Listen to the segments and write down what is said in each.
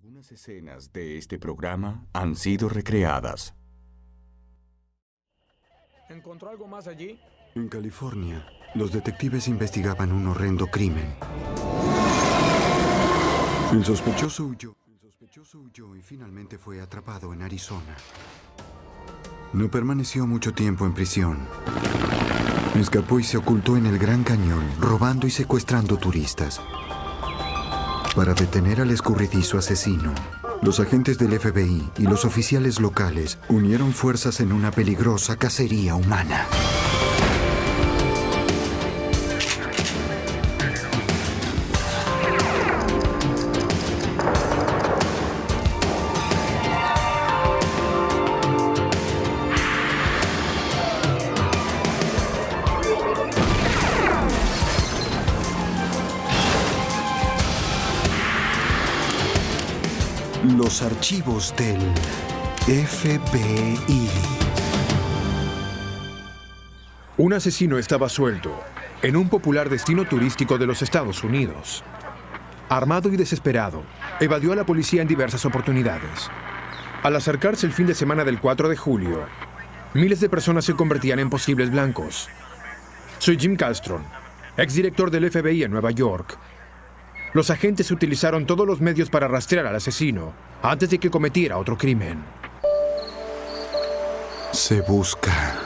Algunas escenas de este programa han sido recreadas. ¿Encontró algo más allí? En California, los detectives investigaban un horrendo crimen. El sospechoso huyó y finalmente fue atrapado en Arizona. No permaneció mucho tiempo en prisión. Escapó y se ocultó en el Gran Cañón, robando y secuestrando turistas. Para detener al escurridizo asesino, los agentes del FBI y los oficiales locales unieron fuerzas en una peligrosa cacería humana. Los archivos del FBI. Un asesino estaba suelto en un popular destino turístico de los Estados Unidos. Armado y desesperado, evadió a la policía en diversas oportunidades. Al acercarse el fin de semana del 4 de julio, miles de personas se convertían en posibles blancos. Soy Jim Castron, exdirector del FBI en Nueva York. Los agentes utilizaron todos los medios para rastrear al asesino antes de que cometiera otro crimen. Se busca.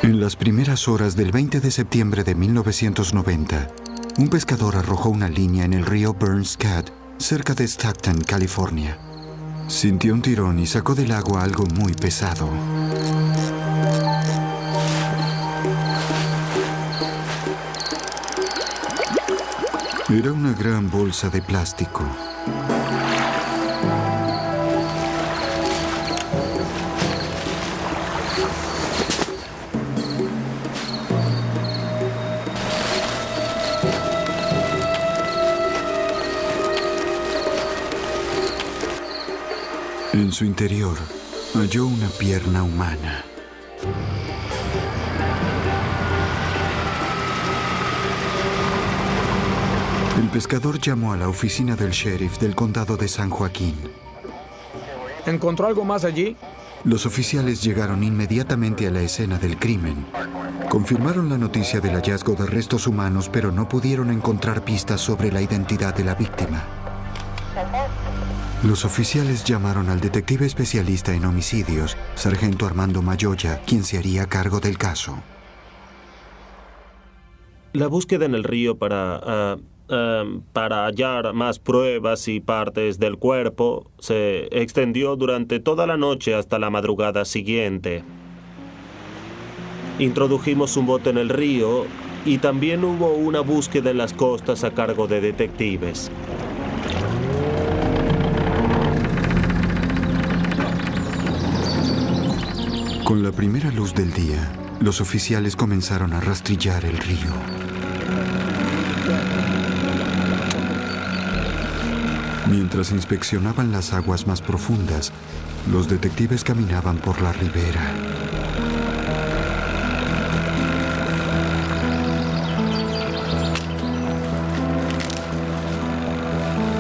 En las primeras horas del 20 de septiembre de 1990, un pescador arrojó una línea en el río Burns Cat, cerca de Stockton, California. Sintió un tirón y sacó del agua algo muy pesado. Era una gran bolsa de plástico. En su interior, halló una pierna humana. El pescador llamó a la oficina del sheriff del condado de San Joaquín. ¿Encontró algo más allí? Los oficiales llegaron inmediatamente a la escena del crimen. Confirmaron la noticia del hallazgo de restos humanos, pero no pudieron encontrar pistas sobre la identidad de la víctima. Los oficiales llamaron al detective especialista en homicidios, sargento Armando Mayoya, quien se haría cargo del caso. La búsqueda en el río para hallar más pruebas y partes del cuerpo se extendió durante toda la noche hasta la madrugada siguiente. Introdujimos un bote en el río y también hubo una búsqueda en las costas a cargo de detectives. Con la primera luz del día, los oficiales comenzaron a rastrillar el río. Mientras inspeccionaban las aguas más profundas, los detectives caminaban por la ribera.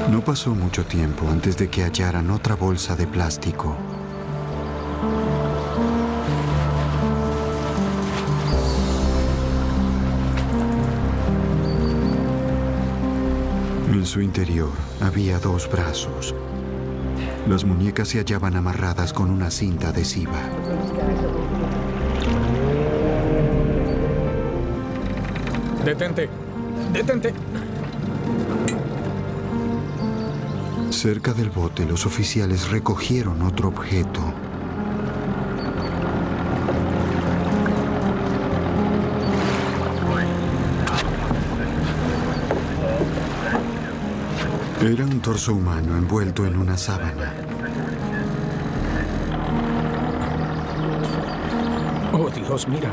No pasó mucho tiempo antes de que hallaran otra bolsa de plástico. En su interior había dos brazos. Las muñecas se hallaban amarradas con una cinta adhesiva. ¡Detente! ¡Detente! Cerca del bote, los oficiales recogieron otro objeto. Era un torso humano envuelto en una sábana. ¡Oh, Dios, mira!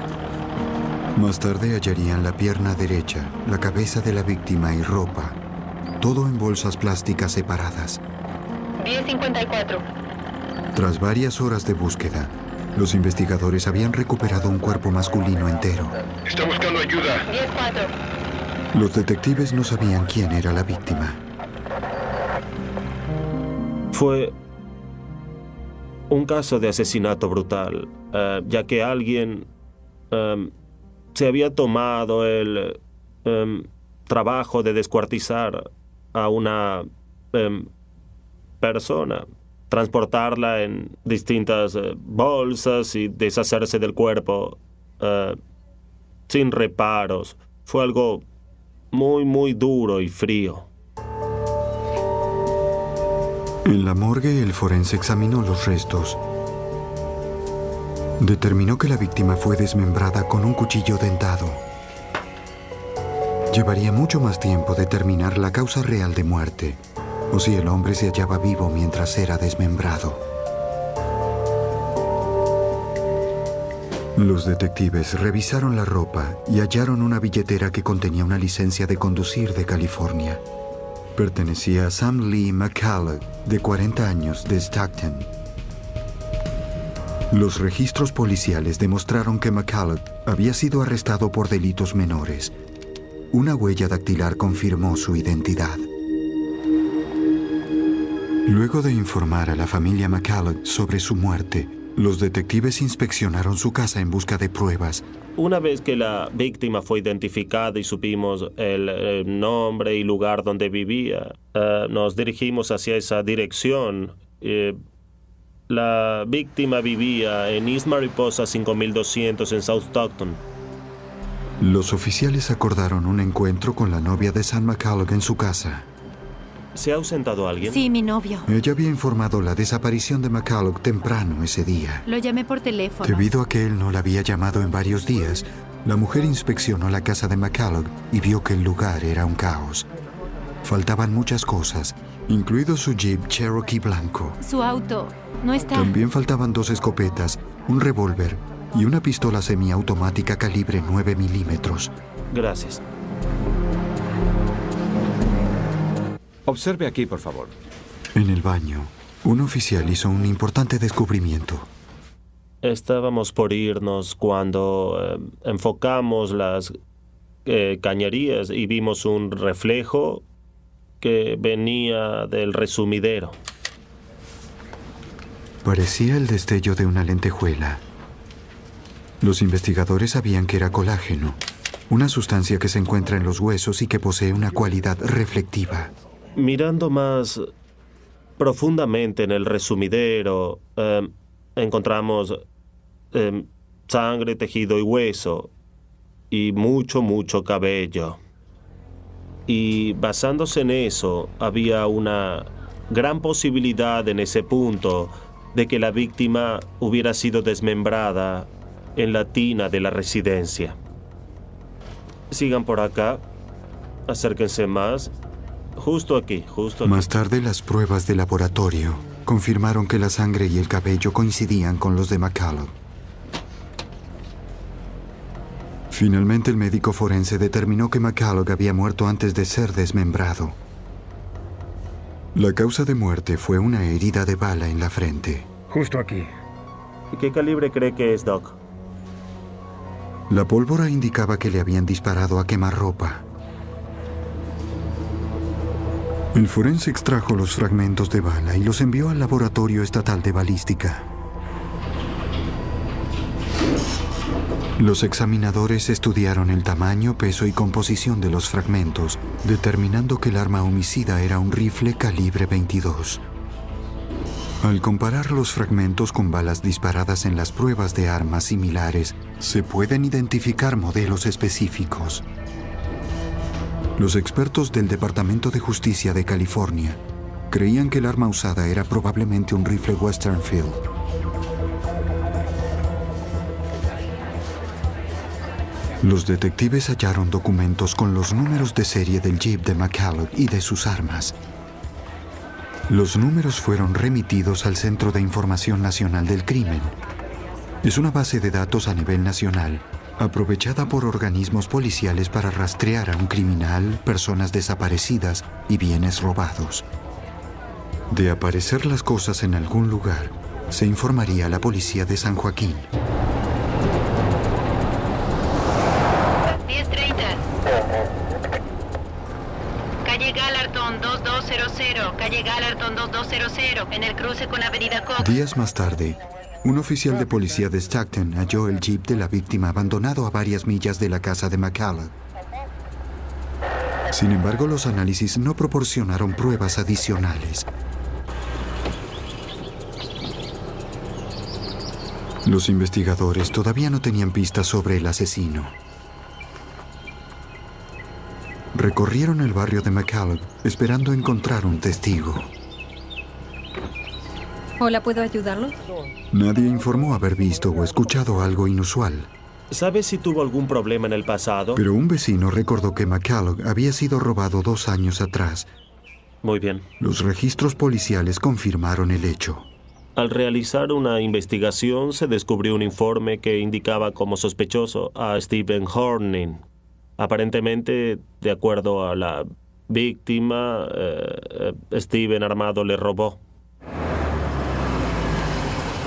Más tarde hallarían la pierna derecha, la cabeza de la víctima y ropa. Todo en bolsas plásticas separadas. 10:54. Tras varias horas de búsqueda, los investigadores habían recuperado un cuerpo masculino entero. Está buscando ayuda. 10:04. Los detectives no sabían quién era la víctima. Fue un caso de asesinato brutal, ya que alguien se había tomado el trabajo de descuartizar a una persona, transportarla en distintas bolsas y deshacerse del cuerpo sin reparos. Fue algo muy, muy duro y frío. En la morgue, el forense examinó los restos. Determinó que la víctima fue desmembrada con un cuchillo dentado. Llevaría mucho más tiempo determinar la causa real de muerte, o si el hombre se hallaba vivo mientras era desmembrado. Los detectives revisaron la ropa y hallaron una billetera que contenía una licencia de conducir de California. Pertenecía a Sam Lee McCulloch, de 40 años, de Stockton. Los registros policiales demostraron que McCulloch había sido arrestado por delitos menores. Una huella dactilar confirmó su identidad. Luego de informar a la familia McCulloch sobre su muerte, los detectives inspeccionaron su casa en busca de pruebas. Una vez que la víctima fue identificada y supimos el nombre y lugar donde vivía, nos dirigimos hacia esa dirección. La víctima vivía en East Mariposa 5200 en South Stockton. Los oficiales acordaron un encuentro con la novia de Sam McCulloch en su casa. ¿Se ha ausentado alguien? Sí, mi novio. Ella había informado la desaparición de McCulloch temprano ese día. Lo llamé por teléfono. Debido a que él no la había llamado en varios días, la mujer inspeccionó la casa de McCulloch y vio que el lugar era un caos. Faltaban muchas cosas, incluido su Jeep Cherokee blanco. Su auto no está. También faltaban 2 escopetas, un revólver y una pistola semiautomática calibre 9 milímetros. Gracias. Observe aquí, por favor. En el baño, un oficial hizo un importante descubrimiento. Estábamos por irnos cuando enfocamos las cañerías y vimos un reflejo que venía del resumidero. Parecía el destello de una lentejuela. Los investigadores sabían que era colágeno, una sustancia que se encuentra en los huesos y que posee una cualidad reflectiva. Mirando más profundamente en el resumidero, encontramos sangre, tejido y hueso, y mucho cabello. Y basándose en eso, había una gran posibilidad en ese punto de que la víctima hubiera sido desmembrada en la tina de la residencia. Sigan por acá, acérquense más. Justo aquí, justo aquí. Más tarde, las pruebas de laboratorio confirmaron que la sangre y el cabello coincidían con los de McCulloch. Finalmente, el médico forense determinó que McCulloch había muerto antes de ser desmembrado. La causa de muerte fue una herida de bala en la frente. Justo aquí. ¿Qué calibre cree que es, Doc? La pólvora indicaba que le habían disparado a quemarropa. El forense extrajo los fragmentos de bala y los envió al Laboratorio Estatal de Balística. Los examinadores estudiaron el tamaño, peso y composición de los fragmentos, determinando que el arma homicida era un rifle calibre 22. Al comparar los fragmentos con balas disparadas en las pruebas de armas similares, se pueden identificar modelos específicos. Los expertos del Departamento de Justicia de California creían que el arma usada era probablemente un rifle Western Field. Los detectives hallaron documentos con los números de serie del Jeep de McCulloch y de sus armas. Los números fueron remitidos al Centro de Información Nacional del Crimen. Es una base de datos a nivel nacional, aprovechada por organismos policiales para rastrear a un criminal, personas desaparecidas y bienes robados. De aparecer las cosas en algún lugar, se informaría a la policía de San Joaquín. 10:30. Calle Galarton 22 2200, calle Gallerton 2200, en el cruce con Avenida Cox. Días más tarde, un oficial de policía de Stockton halló el jeep de la víctima abandonado a varias millas de la casa de McCulloch. Sin embargo, los análisis no proporcionaron pruebas adicionales. Los investigadores todavía no tenían pistas sobre el asesino. Recorrieron el barrio de McCulloch esperando encontrar un testigo. Hola, ¿puedo ayudarlo? Nadie informó haber visto o escuchado algo inusual. ¿Sabes si tuvo algún problema en el pasado? Pero un vecino recordó que McCulloch había sido robado 2 años atrás. Muy bien. Los registros policiales confirmaron el hecho. Al realizar una investigación, se descubrió un informe que indicaba como sospechoso a Stephen Horning. Aparentemente, de acuerdo a la víctima, Stephen armado le robó.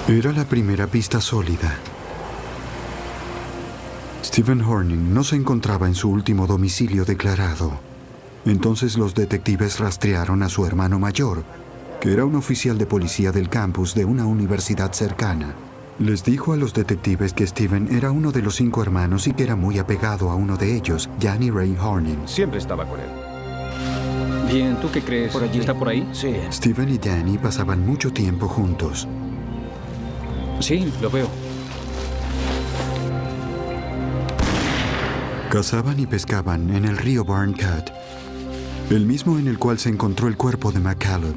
Era la primera pista sólida. Stephen Horning no se encontraba en su último domicilio declarado. Entonces los detectives rastrearon a su hermano mayor, que era un oficial de policía del campus de una universidad cercana. Les dijo a los detectives que Stephen era uno de los 5 hermanos y que era muy apegado a uno de ellos, Danny Ray Horning. Siempre estaba con él. Bien, ¿tú qué crees? ¿Por allí? ¿Está por ahí? Sí. Stephen y Danny pasaban mucho tiempo juntos. Sí, lo veo. Cazaban y pescaban en el río Barncat, el mismo en el cual se encontró el cuerpo de McCulloch.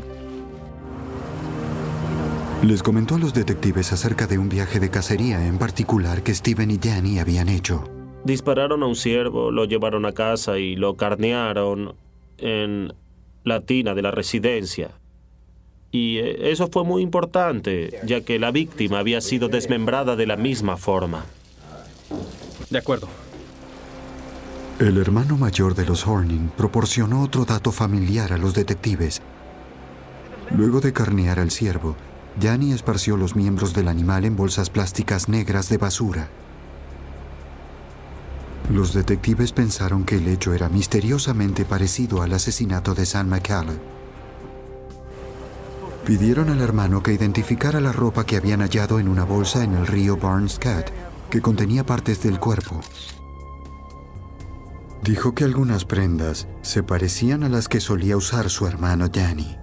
Les comentó a los detectives acerca de un viaje de cacería en particular que Stephen y Danny habían hecho. Dispararon a un ciervo, lo llevaron a casa y lo carnearon en la tina de la residencia. Y eso fue muy importante, ya que la víctima había sido desmembrada de la misma forma. De acuerdo. El hermano mayor de los Horning proporcionó otro dato familiar a los detectives. Luego de carnear al ciervo, Danny esparció los miembros del animal en bolsas plásticas negras de basura. Los detectives pensaron que el hecho era misteriosamente parecido al asesinato de Sam McCulloch. Pidieron al hermano que identificara la ropa que habían hallado en una bolsa en el río Barncat, que contenía partes del cuerpo. Dijo que algunas prendas se parecían a las que solía usar su hermano Danny.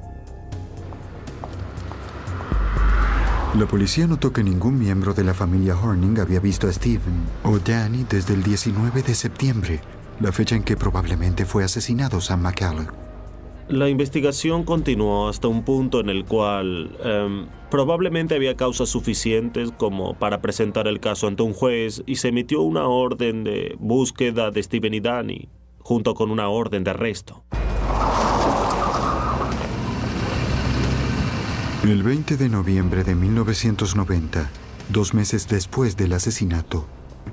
La policía notó que ningún miembro de la familia Horning había visto a Stephen o Danny desde el 19 de septiembre, la fecha en que probablemente fue asesinado Sam McCulloch. La investigación continuó hasta un punto en el cual probablemente había causas suficientes como para presentar el caso ante un juez y se emitió una orden de búsqueda de Stephen y Danny, junto con una orden de arresto. El 20 de noviembre de 1990, 2 meses después del asesinato,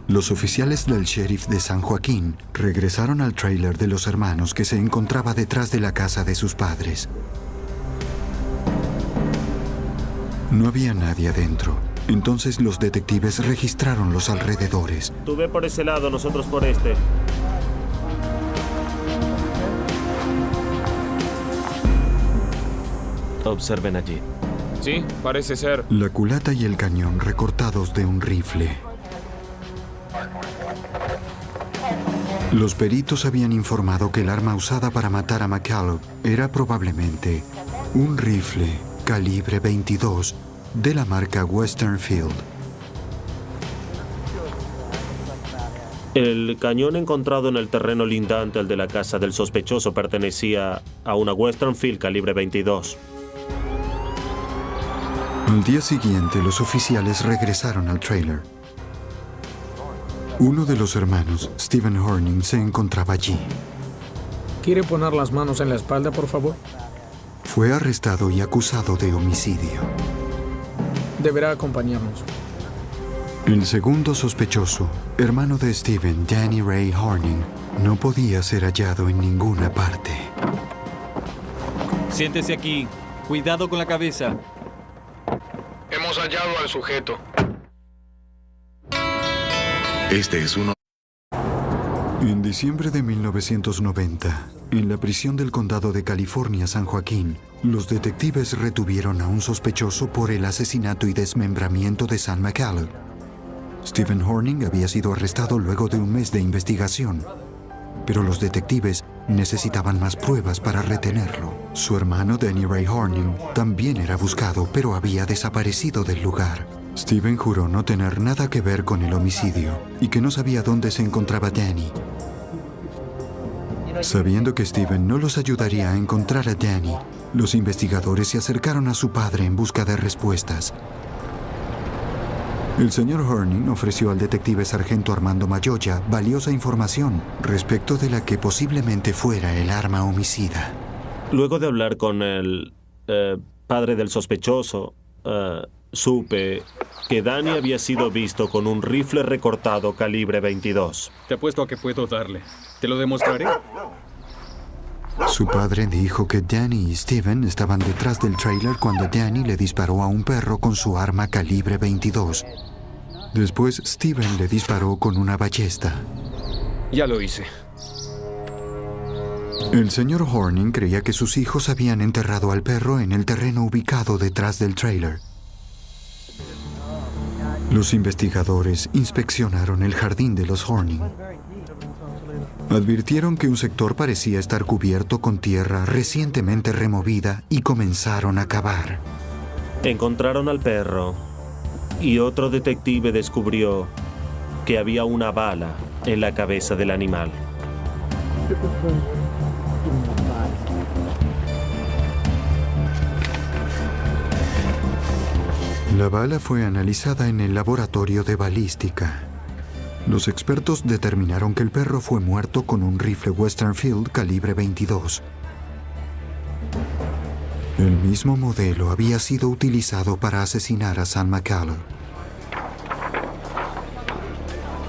los oficiales del sheriff de San Joaquín regresaron al tráiler de los hermanos que se encontraba detrás de la casa de sus padres. No había nadie adentro. Entonces los detectives registraron los alrededores. Tú ve por ese lado, nosotros por este. Observen allí. Sí, parece ser. La culata y el cañón recortados de un rifle. Los peritos habían informado que el arma usada para matar a McCulloch era probablemente un rifle calibre 22 de la marca Westernfield. El cañón encontrado en el terreno lindante al de la casa del sospechoso pertenecía a una Westernfield calibre 22. Al día siguiente, los oficiales regresaron al tráiler. Uno de los hermanos, Stephen Horning, se encontraba allí. ¿Quiere poner las manos en la espalda, por favor? Fue arrestado y acusado de homicidio. Deberá acompañarnos. El segundo sospechoso, hermano de Stephen, Danny Ray Horning, no podía ser hallado en ninguna parte. Siéntese aquí. Cuidado con la cabeza. Hemos hallado al sujeto. Este es uno. En diciembre de 1990, En la prisión del condado de California, San Joaquín, los detectives retuvieron a un sospechoso por el asesinato y desmembramiento de Sam McCulloch. Stephen Horning había sido arrestado luego de un mes de investigación, pero los detectives necesitaban más pruebas para retenerlo. Su hermano Danny Ray Horning también era buscado, pero había desaparecido del lugar. Stephen juró no tener nada que ver con el homicidio y que no sabía dónde se encontraba Danny. Sabiendo que Stephen no los ayudaría a encontrar a Danny, los investigadores se acercaron a su padre en busca de respuestas. El señor Horning ofreció al detective sargento Armando Mayoya valiosa información respecto de la que posiblemente fuera el arma homicida. Luego de hablar con el padre del sospechoso, supe que Danny había sido visto con un rifle recortado calibre 22. Te apuesto a que puedo darle. Te lo demostraré. Su padre dijo que Danny y Stephen estaban detrás del tráiler cuando Danny le disparó a un perro con su arma calibre 22. Después, Stephen le disparó con una ballesta. Ya lo hice. El señor Horning creía que sus hijos habían enterrado al perro en el terreno ubicado detrás del tráiler. Los investigadores inspeccionaron el jardín de los Horning. Advirtieron que un sector parecía estar cubierto con tierra recientemente removida y comenzaron a cavar. Encontraron al perro y otro detective descubrió que había una bala en la cabeza del animal. La bala fue analizada en el laboratorio de balística. Los expertos determinaron que el perro fue muerto con un rifle Western Field calibre 22. El mismo modelo había sido utilizado para asesinar a Sam McCulloch.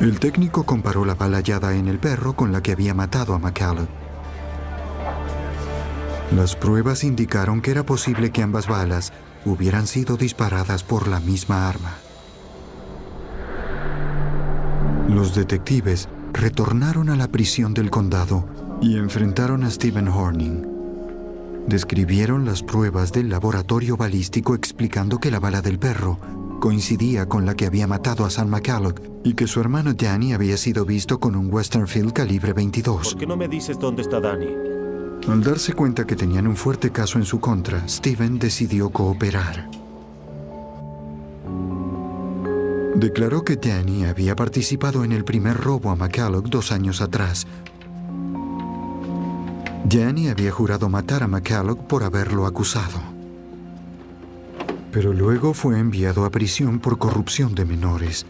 El técnico comparó la bala hallada en el perro con la que había matado a McCulloch. Las pruebas indicaron que era posible que ambas balas hubieran sido disparadas por la misma arma. Los detectives retornaron a la prisión del condado y enfrentaron a Stephen Horning. Describieron las pruebas del laboratorio balístico explicando que la bala del perro coincidía con la que había matado a Sam McCulloch y que su hermano Danny había sido visto con un Western Field calibre 22. ¿Por qué no me dices dónde está Danny? Al darse cuenta que tenían un fuerte caso en su contra, Stephen decidió cooperar. Declaró que Danny había participado en el primer robo a McCulloch 2 años atrás. Danny había jurado matar a McCulloch por haberlo acusado. Pero luego fue enviado a prisión por corrupción de menores.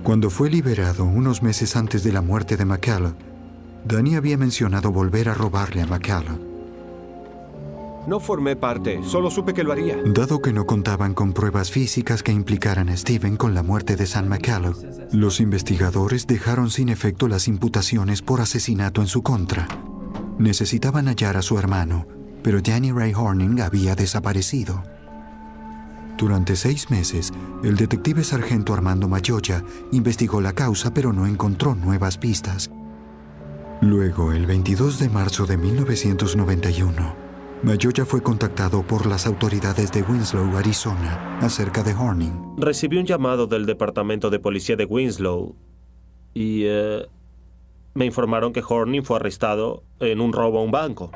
Cuando fue liberado unos meses antes de la muerte de McCulloch, Danny había mencionado volver a robarle a McCulloch. No formé parte, solo supe que lo haría. Dado que no contaban con pruebas físicas que implicaran a Stephen con la muerte de Sam McCulloch, los investigadores dejaron sin efecto las imputaciones por asesinato en su contra. Necesitaban hallar a su hermano, pero Danny Ray Horning había desaparecido. Durante 6 meses, el detective sargento Armando Mayoya investigó la causa, pero no encontró nuevas pistas. Luego, el 22 de marzo de 1991, Mayoya fue contactado por las autoridades de Winslow, Arizona, acerca de Horning. Recibí un llamado del departamento de policía de Winslow y me informaron que Horning fue arrestado en un robo a un banco.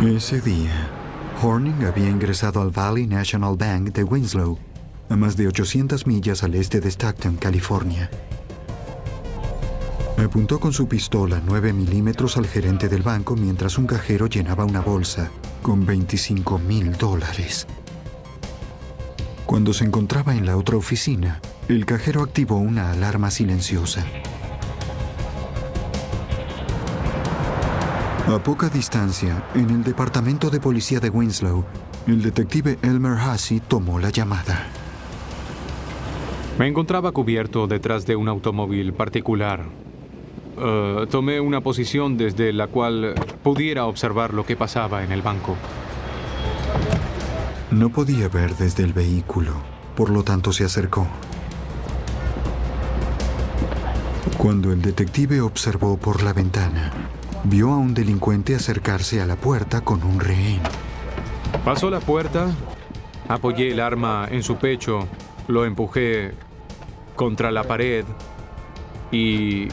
Ese día, Horning había ingresado al Valley National Bank de Winslow, a más de 800 millas al este de Stockton, California. Apuntó con su pistola 9 milímetros al gerente del banco mientras un cajero llenaba una bolsa con $25,000. Cuando se encontraba en la otra oficina, el cajero activó una alarma silenciosa. A poca distancia, en el departamento de policía de Winslow, el detective Elmer Hussey tomó la llamada. Me encontraba cubierto detrás de un automóvil particular. Tomé una posición desde la cual pudiera observar lo que pasaba en el banco. No podía ver desde el vehículo, por lo tanto se acercó. Cuando el detective observó por la ventana, vio a un delincuente acercarse a la puerta con un rehén. Pasó la puerta, apoyé el arma en su pecho, lo empujé contra la pared y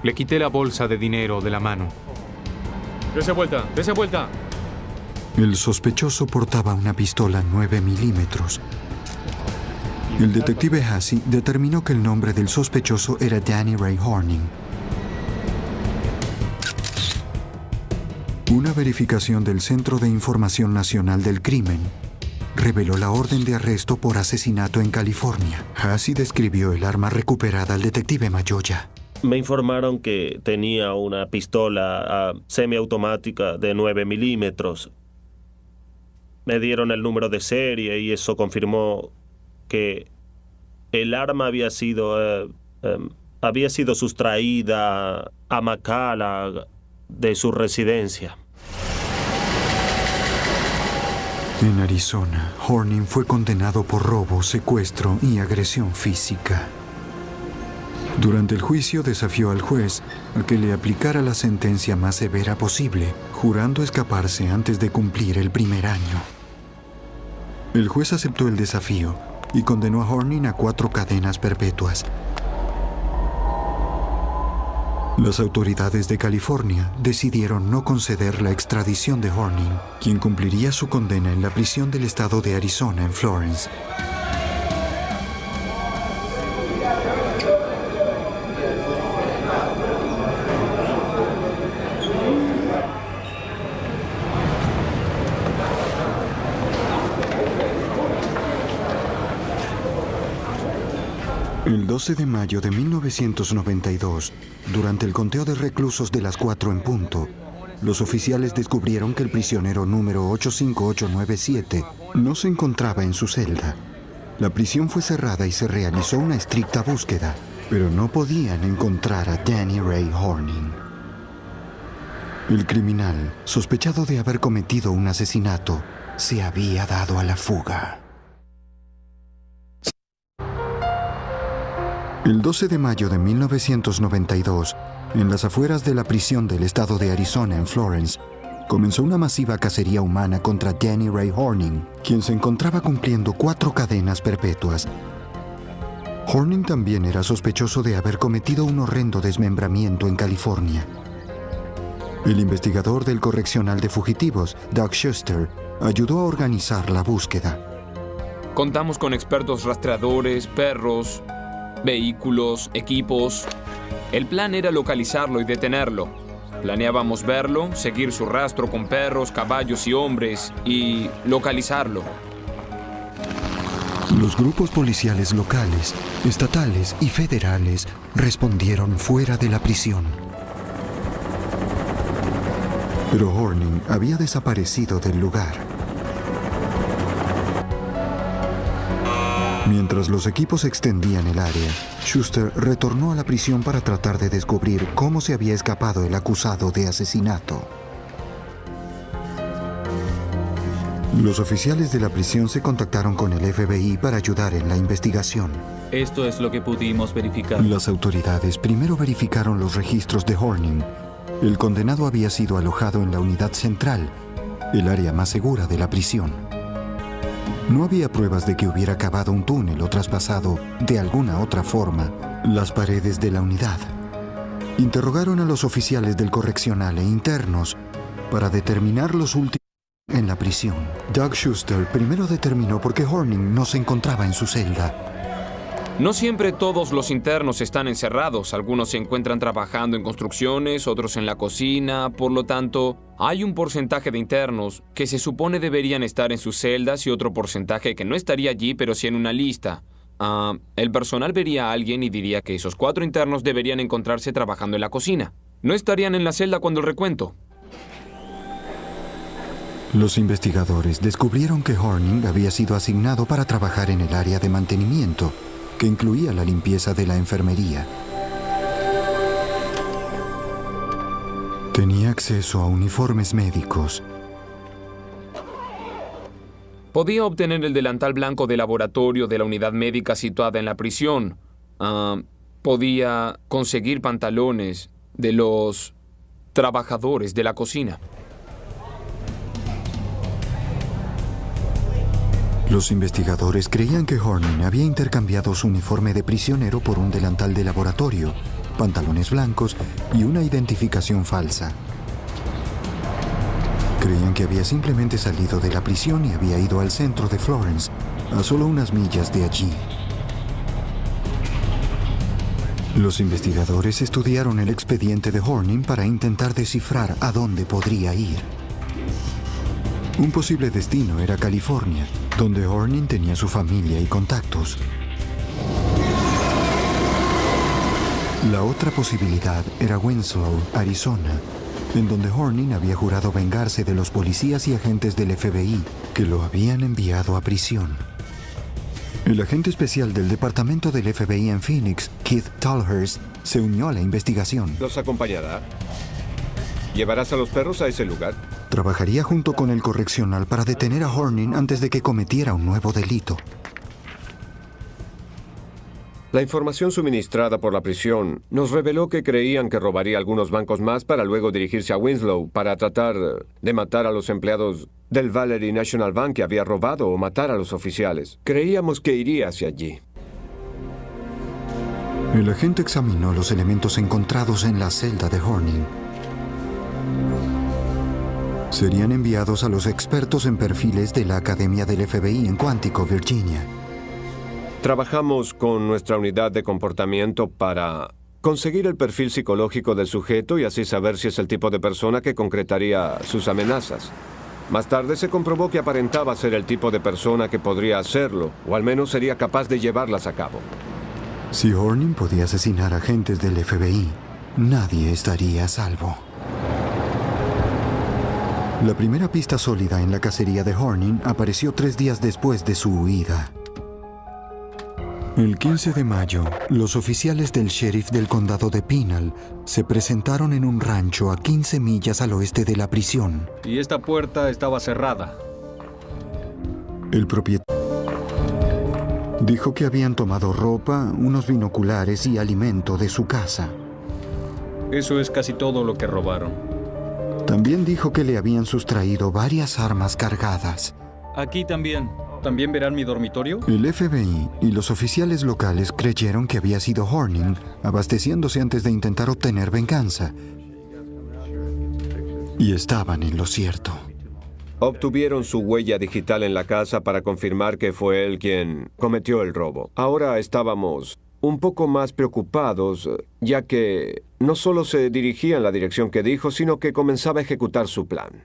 le quité la bolsa de dinero de la mano. ¡Dese vuelta! ¡Dese vuelta! El sospechoso portaba una pistola 9 milímetros. El detective Hasse determinó que el nombre del sospechoso era Danny Ray Horning. Una verificación del Centro de Información Nacional del Crimen reveló la orden de arresto por asesinato en California. Hasse describió el arma recuperada al detective Mayoya. Me informaron que tenía una pistola semiautomática de 9 milímetros. Me dieron el número de serie y eso confirmó que el arma había sido sustraída a Macala de su residencia. En Arizona, Horning fue condenado por robo, secuestro y agresión física. Durante el juicio desafió al juez a que le aplicara la sentencia más severa posible, jurando escaparse antes de cumplir el primer año. El juez aceptó el desafío y condenó a Horning a 4 cadenas perpetuas. Las autoridades de California decidieron no conceder la extradición de Horning, quien cumpliría su condena en la prisión del estado de Arizona en Florence. El 12 de mayo de 1992, durante el conteo de reclusos de las 4 en punto, los oficiales descubrieron que el prisionero número 85897 no se encontraba en su celda. La prisión fue cerrada y se realizó una estricta búsqueda, pero no podían encontrar a Danny Ray Horning. El criminal, sospechado de haber cometido un asesinato, se había dado a la fuga. El 12 de mayo de 1992, en las afueras de la prisión del estado de Arizona en Florence, comenzó una masiva cacería humana contra Danny Ray Horning, quien se encontraba cumpliendo 4 cadenas perpetuas. Horning también era sospechoso de haber cometido un horrendo desmembramiento en California. El investigador del correccional de fugitivos, Doug Schuster, ayudó a organizar la búsqueda. Contamos con expertos rastreadores, perros, vehículos, equipos. El plan era localizarlo y detenerlo. Planeábamos verlo, seguir su rastro con perros, caballos y hombres y localizarlo. Los grupos policiales locales, estatales y federales respondieron fuera de la prisión. Pero Horning había desaparecido del lugar. Mientras los equipos extendían el área, Schuster retornó a la prisión para tratar de descubrir cómo se había escapado el acusado de asesinato. Los oficiales de la prisión se contactaron con el FBI para ayudar en la investigación. Esto es lo que pudimos verificar. Las autoridades primero verificaron los registros de Horning. El condenado había sido alojado en la unidad central, el área más segura de la prisión. No había pruebas de que hubiera cavado un túnel o traspasado, de alguna otra forma, las paredes de la unidad. Interrogaron a los oficiales del correccional e internos para determinar los últimos en la prisión. Doug Schuster primero determinó por qué Horning no se encontraba en su celda. No siempre todos los internos están encerrados. Algunos se encuentran trabajando en construcciones, otros en la cocina. Por lo tanto, hay un porcentaje de internos que se supone deberían estar en sus celdas y otro porcentaje que no estaría allí, pero sí en una lista. El personal vería a alguien y diría que esos 4 internos deberían encontrarse trabajando en la cocina. No estarían en la celda cuando el recuento. Los investigadores descubrieron que Horning había sido asignado para trabajar en el área de mantenimiento, que incluía la limpieza de la enfermería. Tenía acceso a uniformes médicos. Podía obtener el delantal blanco de laboratorio de la unidad médica situada en la prisión. podía conseguir pantalones de los trabajadores de la cocina. Los investigadores creían que Horning había intercambiado su uniforme de prisionero por un delantal de laboratorio, pantalones blancos y una identificación falsa. Creían que había simplemente salido de la prisión y había ido al centro de Florence, a solo unas millas de allí. Los investigadores estudiaron el expediente de Horning para intentar descifrar a dónde podría ir. Un posible destino era California, donde Horning tenía su familia y contactos. La otra posibilidad era Winslow, Arizona, en donde Horning había jurado vengarse de los policías y agentes del FBI que lo habían enviado a prisión. El agente especial del departamento del FBI en Phoenix, Keith Tallhurst, se unió a la investigación. ¿Los acompañará? ¿Llevarás a los perros a ese lugar? Trabajaría junto con el correccional para detener a Horning antes de que cometiera un nuevo delito. La información suministrada por la prisión nos reveló que creían que robaría algunos bancos más para luego dirigirse a Winslow para tratar de matar a los empleados del Valerie National Bank que había robado o matar a los oficiales. Creíamos que iría hacia allí. El agente examinó los elementos encontrados en la celda de Horning. Serían enviados a los expertos en perfiles de la Academia del FBI en Quantico, Virginia. Trabajamos con nuestra unidad de comportamiento para conseguir el perfil psicológico del sujeto y así saber si es el tipo de persona que concretaría sus amenazas. Más tarde se comprobó que aparentaba ser el tipo de persona que podría hacerlo, o al menos sería capaz de llevarlas a cabo. Si Horning podía asesinar agentes del FBI, nadie estaría a salvo. La primera pista sólida en la cacería de Horning apareció 3 días después de su huida. El 15 de mayo, los oficiales del sheriff del condado de Pinal se presentaron en un rancho a 15 millas al oeste de la prisión. Y esta puerta estaba cerrada. El propietario dijo que habían tomado ropa, unos binoculares y alimento de su casa. Eso es casi todo lo que robaron. También dijo que le habían sustraído varias armas cargadas. Aquí también. ¿También verán mi dormitorio? El FBI y los oficiales locales creyeron que había sido Horning abasteciéndose antes de intentar obtener venganza. Y estaban en lo cierto. Obtuvieron su huella digital en la casa para confirmar que fue él quien cometió el robo. Ahora estábamos un poco más preocupados, ya que no solo se dirigía en la dirección que dijo, sino que comenzaba a ejecutar su plan.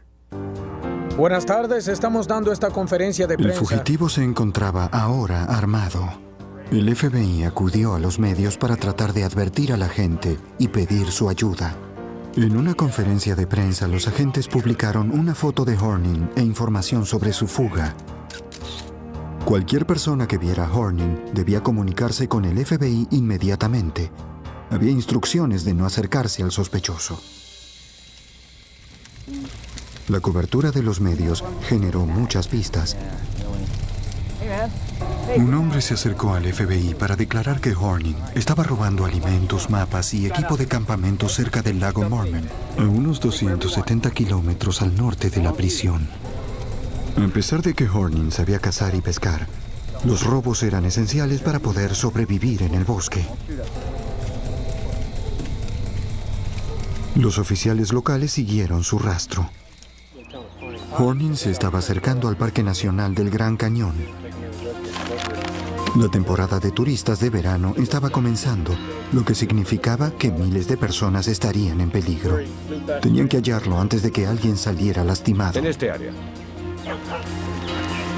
Buenas tardes, estamos dando esta conferencia de prensa. El fugitivo se encontraba ahora armado. El FBI acudió a los medios para tratar de advertir a la gente y pedir su ayuda. En una conferencia de prensa, los agentes publicaron una foto de Horning e información sobre su fuga. Cualquier persona que viera a Horning debía comunicarse con el FBI inmediatamente. Había instrucciones de no acercarse al sospechoso. La cobertura de los medios generó muchas pistas. Un hombre se acercó al FBI para declarar que Horning estaba robando alimentos, mapas y equipo de campamento cerca del lago Mormon, a unos 270 kilómetros al norte de la prisión. A pesar de que Horning sabía cazar y pescar, los robos eran esenciales para poder sobrevivir en el bosque. Los oficiales locales siguieron su rastro. Horning se estaba acercando al Parque Nacional del Gran Cañón. La temporada de turistas de verano estaba comenzando, lo que significaba que miles de personas estarían en peligro. Tenían que hallarlo antes de que alguien saliera lastimado. En este área.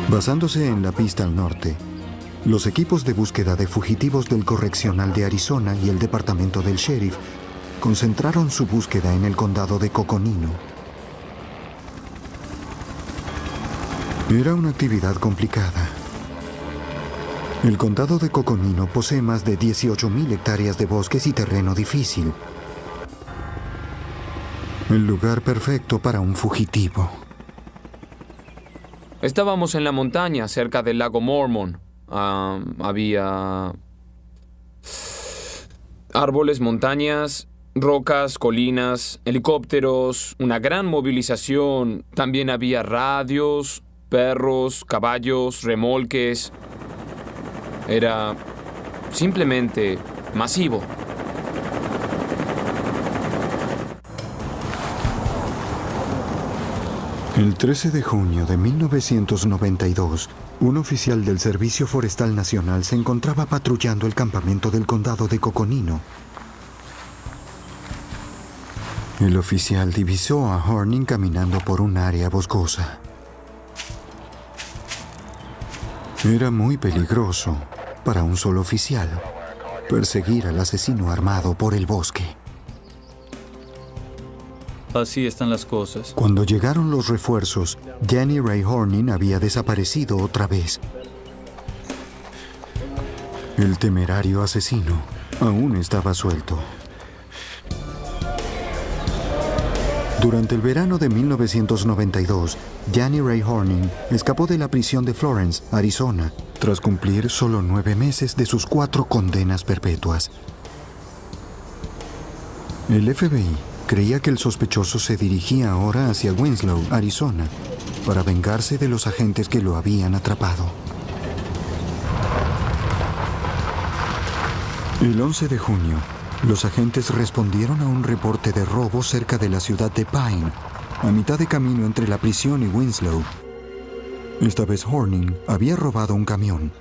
Basándose en la pista al norte, los equipos de búsqueda de fugitivos del Correccional de Arizona y el departamento del sheriff concentraron su búsqueda en el condado de Coconino. Era una actividad complicada. El condado de Coconino posee más de 18,000 hectáreas de bosques y terreno difícil. El lugar perfecto para un fugitivo. Estábamos en la montaña, cerca del lago Mormon. Había árboles, montañas, rocas, colinas, helicópteros, una gran movilización. También había radios, perros, caballos, remolques. Era simplemente masivo. El 13 de junio de 1992, un oficial del Servicio Forestal Nacional se encontraba patrullando el campamento del condado de Coconino. El oficial divisó a Horning caminando por un área boscosa. Era muy peligroso para un solo oficial perseguir al asesino armado por el bosque. Así están las cosas. Cuando llegaron los refuerzos, Danny Ray Horning había desaparecido otra vez. El temerario asesino aún estaba suelto. Durante el verano de 1992, Danny Ray Horning escapó de la prisión de Florence, Arizona, tras cumplir solo 9 meses de sus 4 condenas perpetuas. El FBI creía que el sospechoso se dirigía ahora hacia Winslow, Arizona, para vengarse de los agentes que lo habían atrapado. El 11 de junio, los agentes respondieron a un reporte de robo cerca de la ciudad de Pine, a mitad de camino entre la prisión y Winslow. Esta vez Horning había robado un camión.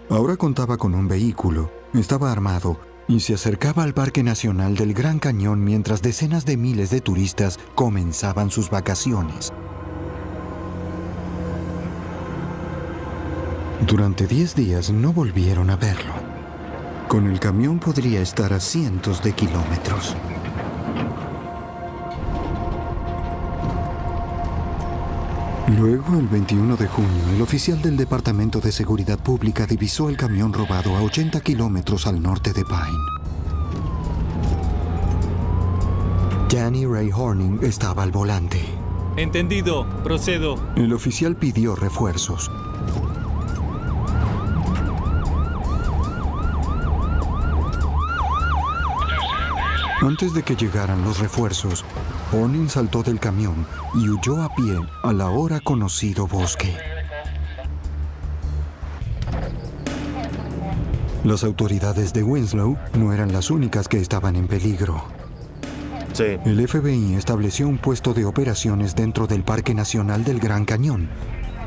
Ahora contaba con un vehículo, estaba armado y se acercaba al Parque Nacional del Gran Cañón mientras decenas de miles de turistas comenzaban sus vacaciones. Durante 10 días no volvieron a verlo. Con el camión podría estar a cientos de kilómetros. Luego, el 21 de junio, el oficial del Departamento de Seguridad Pública divisó el camión robado a 80 kilómetros al norte de Pine. Danny Ray Horning estaba al volante. Entendido. Procedo. El oficial pidió refuerzos. Antes de que llegaran los refuerzos, Horning saltó del camión y huyó a pie al ahora conocido bosque. Las autoridades de Winslow no eran las únicas que estaban en peligro. Sí. El FBI estableció un puesto de operaciones dentro del Parque Nacional del Gran Cañón,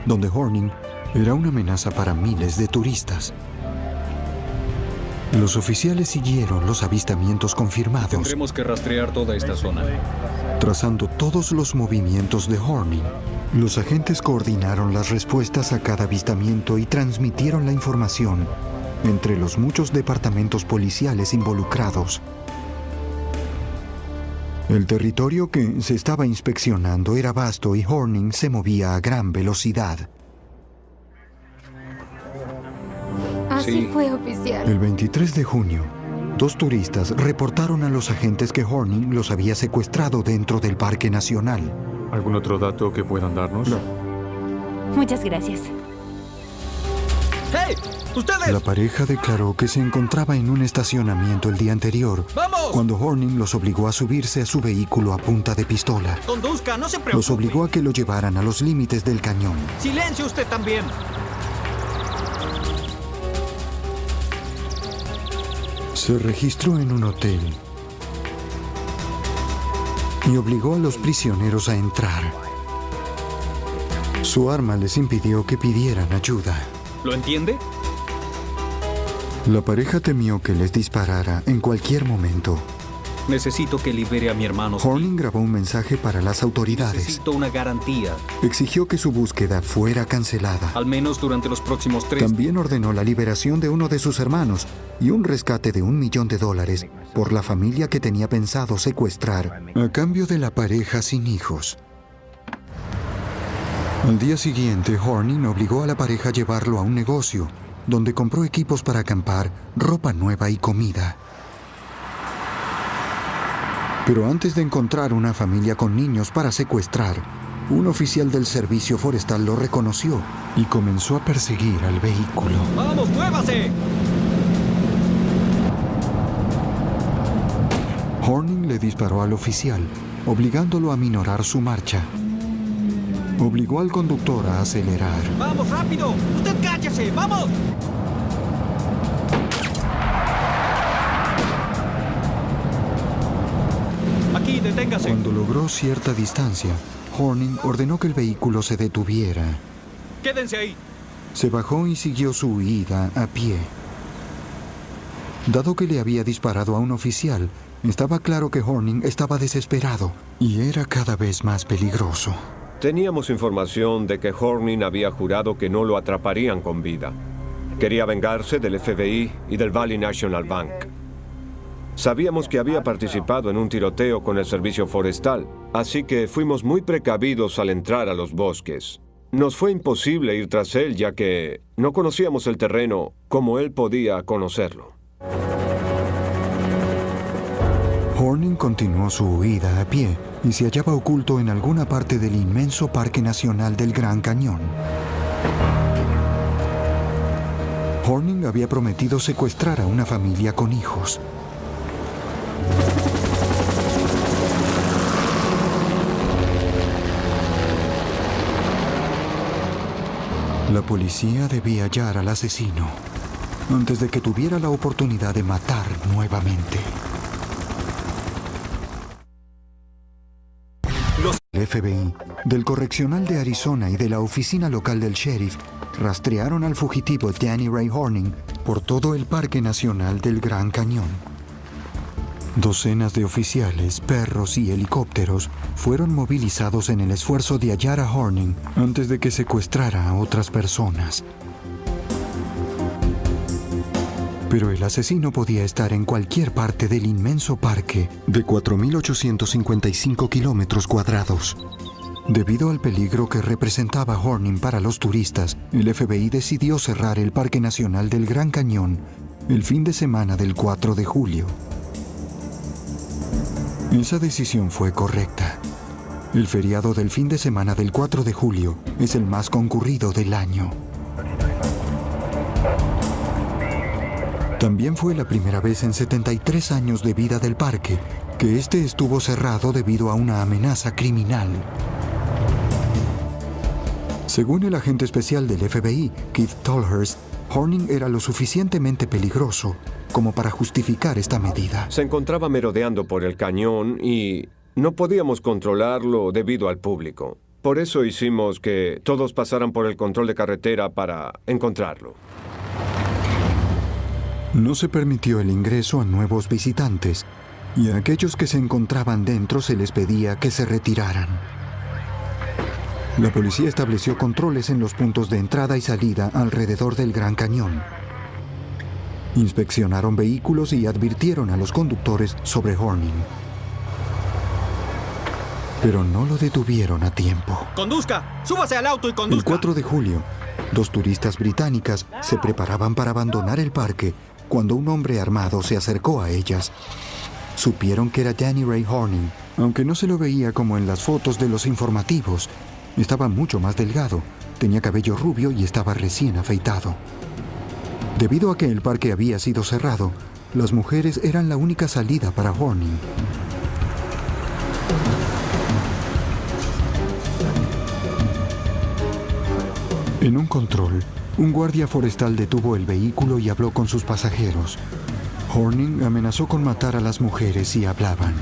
donde Horning era una amenaza para miles de turistas. Los oficiales siguieron los avistamientos confirmados. Tendremos que rastrear toda esta zona. Trazando todos los movimientos de Horning, los agentes coordinaron las respuestas a cada avistamiento y transmitieron la información entre los muchos departamentos policiales involucrados. El territorio que se estaba inspeccionando era vasto y Horning se movía a gran velocidad. Así fue, oficial. El 23 de junio, 2 turistas reportaron a los agentes que Horning los había secuestrado dentro del Parque Nacional. ¿Algún otro dato que puedan darnos? No. Muchas gracias. ¡Hey! ¡Ustedes! La pareja declaró que se encontraba en un estacionamiento el día anterior, ¡vamos! Cuando Horning los obligó a subirse a su vehículo a punta de pistola. Conduzca, no se preocupe. Los obligó a que lo llevaran a los límites del cañón. ¡Silencio usted también! Se registró en un hotel y obligó a los prisioneros a entrar. Su arma les impidió que pidieran ayuda. ¿Lo entiende? La pareja temió que les disparara en cualquier momento. Necesito que libere a mi hermano. Horning grabó un mensaje para las autoridades. Necesito una garantía. Exigió que su búsqueda fuera cancelada. Al menos durante los próximos 3 días. También ordenó la liberación de uno de sus hermanos y un rescate de $1 millón por la familia que tenía pensado secuestrar a cambio de la pareja sin hijos. Al día siguiente, Horning obligó a la pareja a llevarlo a un negocio, donde compró equipos para acampar, ropa nueva y comida. Pero antes de encontrar una familia con niños para secuestrar, un oficial del servicio forestal lo reconoció y comenzó a perseguir al vehículo. ¡Vamos, muévase! le disparó al oficial, obligándolo a minorar su marcha. Obligó al conductor a acelerar. ¡Vamos, rápido! ¡Usted cállese! ¡Vamos! Aquí, deténgase. Cuando logró cierta distancia, Horning ordenó que el vehículo se detuviera. ¡Quédense ahí! Se bajó y siguió su huida a pie. Dado que le había disparado a un oficial, estaba claro que Horning estaba desesperado y era cada vez más peligroso. Teníamos información de que Horning había jurado que no lo atraparían con vida. Quería vengarse del FBI y del Valley National Bank. Sabíamos que había participado en un tiroteo con el servicio forestal, así que fuimos muy precavidos al entrar a los bosques. Nos fue imposible ir tras él, ya que no conocíamos el terreno como él podía conocerlo. Horning continuó su huida a pie y se hallaba oculto en alguna parte del inmenso Parque Nacional del Gran Cañón. Horning había prometido secuestrar a una familia con hijos. La policía debía hallar al asesino antes de que tuviera la oportunidad de matar nuevamente. El FBI, del Correccional de Arizona y de la oficina local del sheriff rastrearon al fugitivo Danny Ray Horning por todo el Parque Nacional del Gran Cañón. Docenas de oficiales, perros y helicópteros fueron movilizados en el esfuerzo de hallar a Horning antes de que secuestrara a otras personas. Pero el asesino podía estar en cualquier parte del inmenso parque de 4.855 kilómetros cuadrados. Debido al peligro que representaba Horning para los turistas, el FBI decidió cerrar el Parque Nacional del Gran Cañón el fin de semana del 4 de julio. Esa decisión fue correcta. El feriado del fin de semana del 4 de julio es el más concurrido del año. También fue la primera vez en 73 años de vida del parque que este estuvo cerrado debido a una amenaza criminal. Según el agente especial del FBI, Keith Tolhurst, Horning era lo suficientemente peligroso como para justificar esta medida. Se encontraba merodeando por el cañón y no podíamos controlarlo debido al público. Por eso hicimos que todos pasaran por el control de carretera para encontrarlo. No se permitió el ingreso a nuevos visitantes y a aquellos que se encontraban dentro se les pedía que se retiraran. La policía estableció controles en los puntos de entrada y salida alrededor del Gran Cañón. Inspeccionaron vehículos y advirtieron a los conductores sobre Horning. Pero no lo detuvieron a tiempo. ¡Conduzca! ¡Súbase al auto y conduzca! El 4 de julio, dos turistas británicas se preparaban para abandonar el parque cuando un hombre armado se acercó a ellas. Supieron que era Danny Ray Horning, aunque no se lo veía como en las fotos de los informativos. Estaba mucho más delgado, tenía cabello rubio y estaba recién afeitado. Debido a que el parque había sido cerrado, las mujeres eran la única salida para Horning. En un control, un guardia forestal detuvo el vehículo y habló con sus pasajeros. Horning amenazó con matar a las mujeres si hablaban.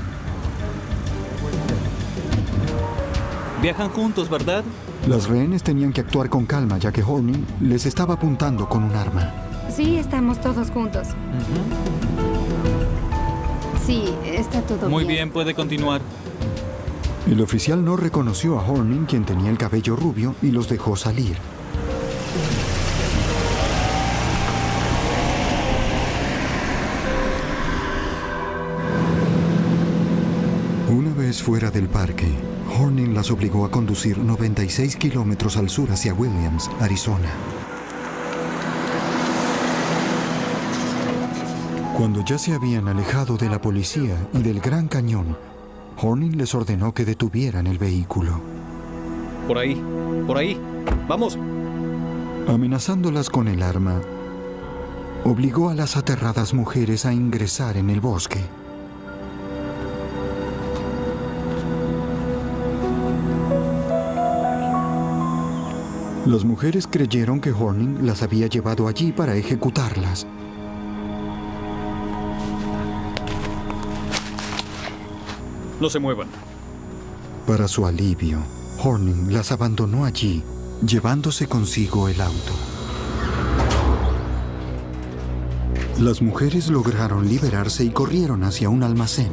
Viajan juntos, ¿verdad? Las rehenes tenían que actuar con calma, ya que Horning les estaba apuntando con un arma. Sí, estamos todos juntos. Sí, está todo bien. Muy bien, puede continuar. El oficial no reconoció a Horning, quien tenía el cabello rubio, y los dejó salir. Una vez fuera del parque, Horning las obligó a conducir 96 kilómetros al sur hacia Williams, Arizona. Cuando ya se habían alejado de la policía y del Gran Cañón, Horning les ordenó que detuvieran el vehículo. Por ahí, vamos. Amenazándolas con el arma, obligó a las aterradas mujeres a ingresar en el bosque. Las mujeres creyeron que Horning las había llevado allí para ejecutarlas. No se muevan. Para su alivio, Horning las abandonó allí, llevándose consigo el auto. Las mujeres lograron liberarse y corrieron hacia un almacén.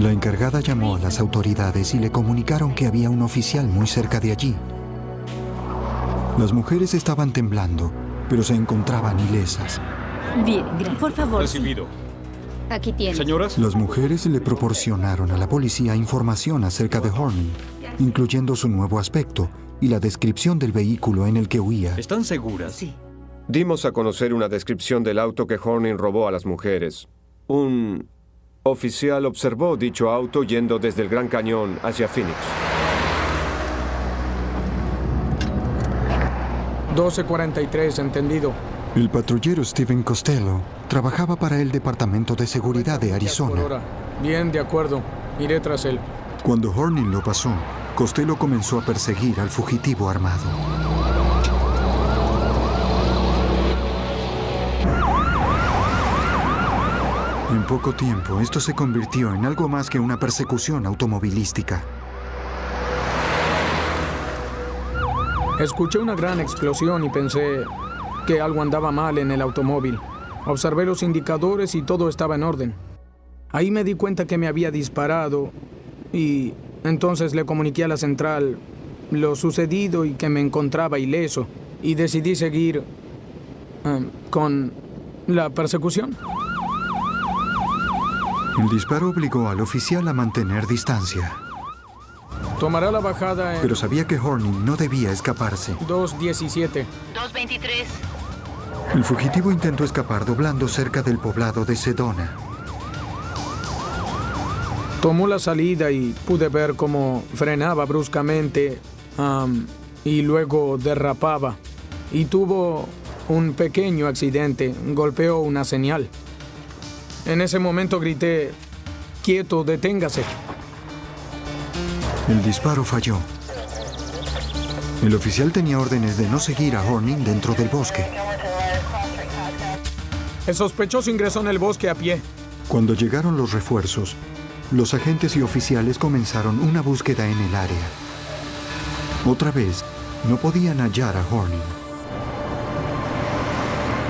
La encargada llamó a las autoridades y le comunicaron que había un oficial muy cerca de allí. Las mujeres estaban temblando, pero se encontraban ilesas. Bien, gracias. Por favor. Recibido. Sí. Aquí tienes. Señoras. Las mujeres le proporcionaron a la policía información acerca de Horning, incluyendo su nuevo aspecto y la descripción del vehículo en el que huía. ¿Están seguras? Sí. Dimos a conocer una descripción del auto que Horning robó a las mujeres. Un oficial observó dicho auto yendo desde el Gran Cañón hacia Phoenix. 12:43, entendido. El patrullero Steven Costello trabajaba para el Departamento de Seguridad de Arizona. Por hora. Bien, de acuerdo. Iré tras él. Cuando Horning lo pasó, Costello comenzó a perseguir al fugitivo armado. En poco tiempo, esto se convirtió en algo más que una persecución automovilística. Escuché una gran explosión y pensé que algo andaba mal en el automóvil. Observé los indicadores y todo estaba en orden. Ahí me di cuenta que me había disparado y entonces le comuniqué a la central lo sucedido y que me encontraba ileso y decidí seguir con la persecución. El disparo obligó al oficial a mantener distancia. Tomará la bajada en... Pero sabía que Horning no debía escaparse. 2:17. 2:23. El fugitivo intentó escapar doblando cerca del poblado de Sedona. Tomó la salida y pude ver cómo frenaba bruscamente y luego derrapaba. Y tuvo un pequeño accidente, golpeó una señal. En ese momento grité, «¡Quieto, deténgase!». El disparo falló. El oficial tenía órdenes de no seguir a Horning dentro del bosque. El sospechoso ingresó en el bosque a pie. Cuando llegaron los refuerzos, los agentes y oficiales comenzaron una búsqueda en el área. Otra vez, no podían hallar a Horning.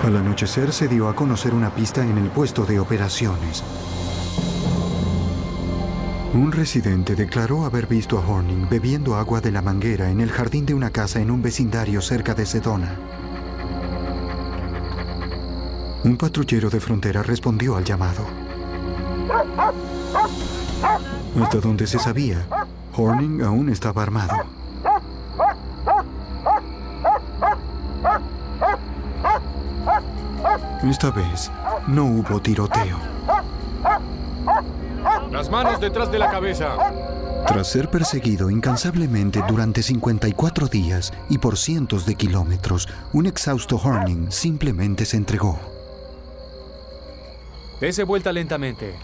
Al anochecer se dio a conocer una pista en el puesto de operaciones. Un residente declaró haber visto a Horning bebiendo agua de la manguera en el jardín de una casa en un vecindario cerca de Sedona. Un patrullero de frontera respondió al llamado. Hasta donde se sabía, Horning aún estaba armado. Esta vez, no hubo tiroteo. ¡Las manos detrás de la cabeza! Tras ser perseguido incansablemente durante 54 días y por cientos de kilómetros, un exhausto Horning simplemente se entregó. Dese vuelta lentamente.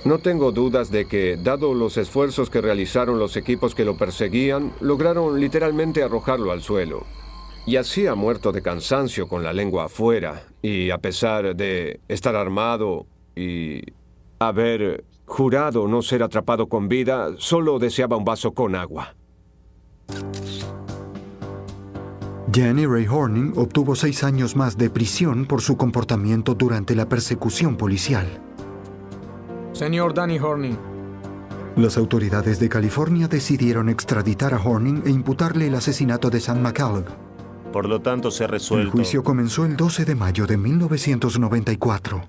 No tengo dudas de que, dado los esfuerzos que realizaron los equipos que lo perseguían, lograron literalmente arrojarlo al suelo. Yacía muerto de cansancio con la lengua afuera, y a pesar de estar armado y haber jurado no ser atrapado con vida, solo deseaba un vaso con agua. Danny Ray Horning obtuvo 6 años más de prisión por su comportamiento durante la persecución policial. Señor Danny Horning. Las autoridades de California decidieron extraditar a Horning e imputarle el asesinato de Sam McCulloch. Por lo tanto, se ha resuelto. El juicio comenzó el 12 de mayo de 1994.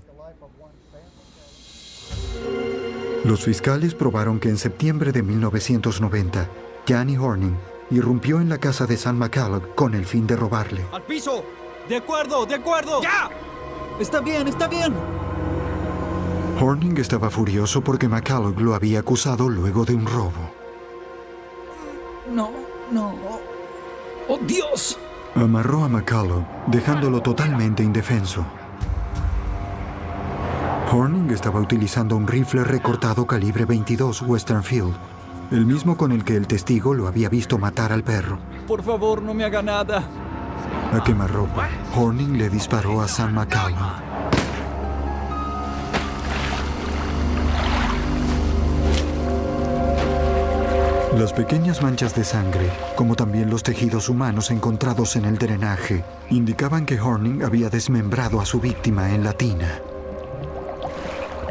Los fiscales probaron que en septiembre de 1990, Danny Horning irrumpió en la casa de Sam McCulloch con el fin de robarle. ¡Al piso! ¡De acuerdo, de acuerdo! ¡Ya! ¡Está bien, está bien! Horning estaba furioso porque McCulloch lo había acusado luego de un robo. No, no. ¡Oh, Dios! Amarró a McCulloch, dejándolo totalmente indefenso. Horning estaba utilizando un rifle recortado calibre 22 Western Field. el mismo con el que el testigo lo había visto matar al perro. Por favor, no me haga nada. A quemarropa, Horning le disparó a Sam McCallum. Las pequeñas manchas de sangre, como también los tejidos humanos encontrados en el drenaje, indicaban que Horning había desmembrado a su víctima en la tina.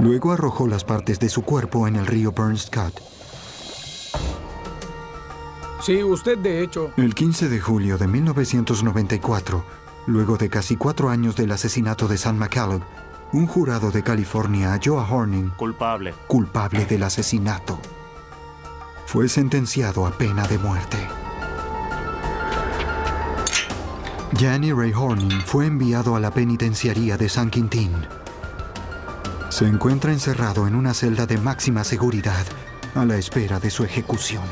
Luego arrojó las partes de su cuerpo en el río Burns Cut. Sí, usted de hecho. El 15 de julio de 1994, luego de casi 4 años del asesinato de Sam McCallum, un jurado de California halló a Horning culpable del asesinato. Fue sentenciado a pena de muerte. Gianni Ray Horning fue enviado a la penitenciaría de San Quintín. Se encuentra encerrado en una celda de máxima seguridad a la espera de su ejecución.